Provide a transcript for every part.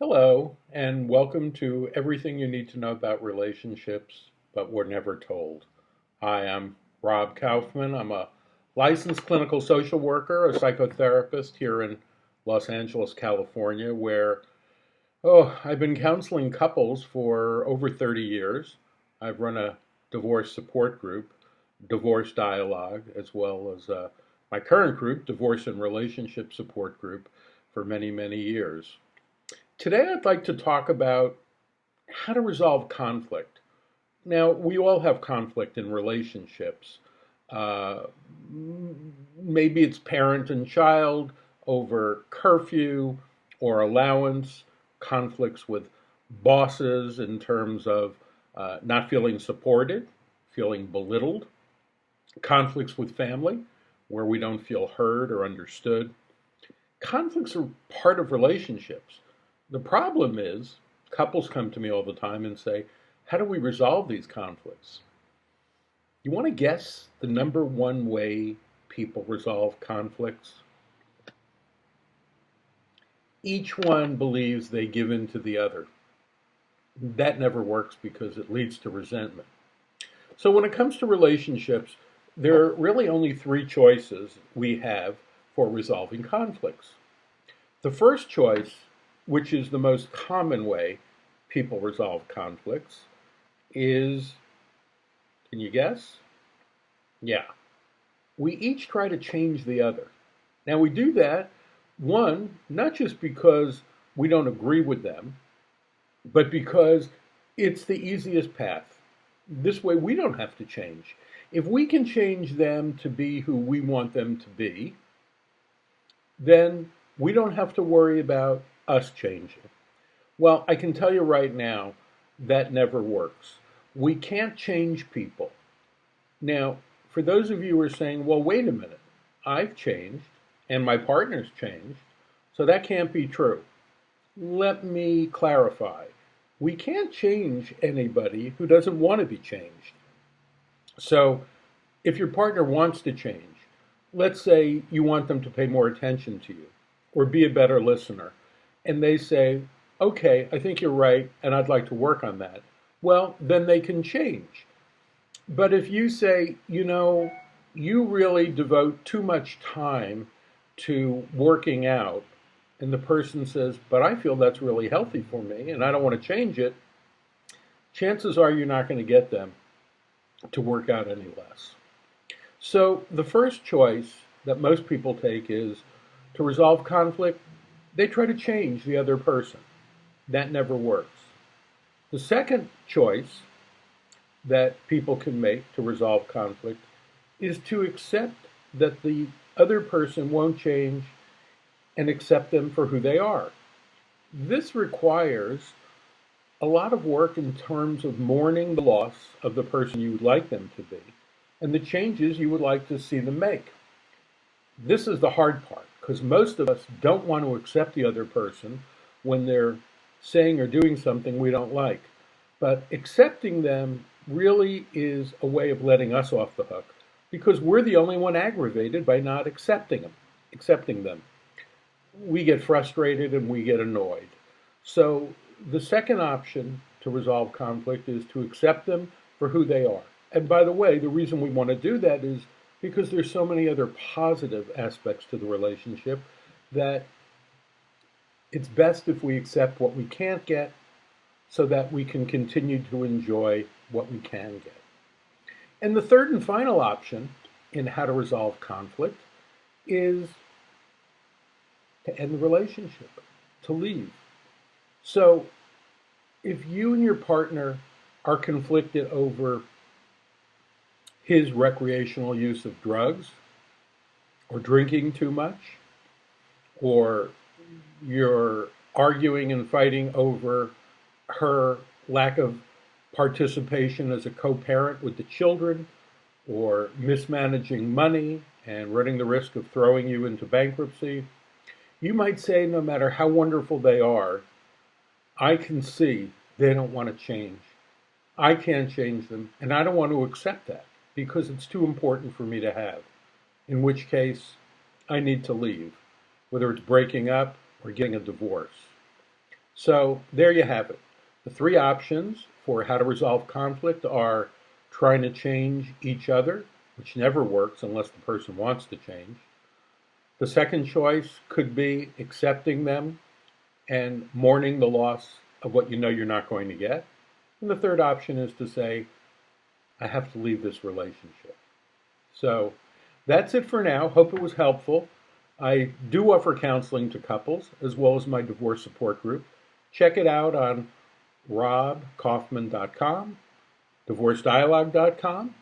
Hello, and welcome to Everything You Need to Know About Relationships, but Were Never Told. Hi, I'm Rob Kaufman. I'm a licensed clinical social worker, a psychotherapist here in Los Angeles, California, where, I've been counseling couples for over 30 years. I've run a divorce support group, Divorce Dialogue, as well as my current group, Divorce and Relationship Support Group, for many, many years. Today, I'd like to talk about how to resolve conflict. Now, we all have conflict in relationships. Uh, Maybe it's parent and child over curfew or allowance, conflicts with bosses in terms of not feeling supported, feeling belittled, conflicts with family where we don't feel heard or understood. Conflicts are part of relationships. The problem is, couples come to me all the time and say, how do we resolve these conflicts? You want to guess the number one way people resolve conflicts? Each one believes they give in to the other. That never works because it leads to resentment. So when it comes to relationships, there are really only three choices we have for resolving conflicts. The first choice, which is the most common way people resolve conflicts, is, can you guess? Yeah, we each try to change the other. Now, we do that, one, not just because we don't agree with them, but because it's the easiest path. This way, we don't have to change. If we can change them to be who we want them to be, then we don't have to worry about us changing. Well, I can tell you right now, that never works. We can't change people. Now, for those of you who are saying, well, wait a minute, I've changed and my partner's changed, so that can't be true. Let me clarify. We can't change anybody who doesn't want to be changed. So, if your partner wants to change, let's say you want them to pay more attention to you or be a better listener, and they say, okay, I think you're right, and I'd like to work on that. Well, then they can change. But if you say, you really devote too much time to working out, and the person says, but I feel that's really healthy for me and I don't want to change it, chances are you're not going to get them to work out any less. So the first choice that most people take is to resolve conflict, they try to change the other person. That never works. The second choice that people can make to resolve conflict is to accept that the other person won't change and accept them for who they are. This requires a lot of work in terms of mourning the loss of the person you would like them to be and the changes you would like to see them make. This is the hard part because most of us don't want to accept the other person when they're saying or doing something we don't like. But accepting them really is a way of letting us off the hook because we're the only one aggravated by not accepting them. We get frustrated and we get annoyed. So the second option to resolve conflict is to accept them for who they are. And by the way, the reason we want to do that is because there's so many other positive aspects to the relationship that it's best if we accept what we can't get so that we can continue to enjoy what we can get. And the third and final option in how to resolve conflict is to end the relationship, to leave. So if you and your partner are conflicted over his recreational use of drugs or drinking too much, or you're arguing and fighting over her lack of participation as a co-parent with the children, or mismanaging money and running the risk of throwing you into bankruptcy, you might say, no matter how wonderful they are, I can see they don't want to change. I can't change them, and I don't want to accept that because it's too important for me to have, in which case I need to leave, whether it's breaking up or getting a divorce. So there you have it. The three options for how to resolve conflict are trying to change each other, which never works unless the person wants to change. The second choice could be accepting them and mourning the loss of what you know you're not going to get. And the third option is to say, I have to leave this relationship. So that's it for now. Hope it was helpful. I do offer counseling to couples as well as my divorce support group. Check it out on robkaufman.com, divorcedialogue.com,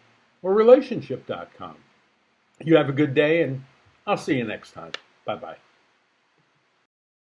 or relationship.com. You have a good day, and I'll see you next time. Bye-bye.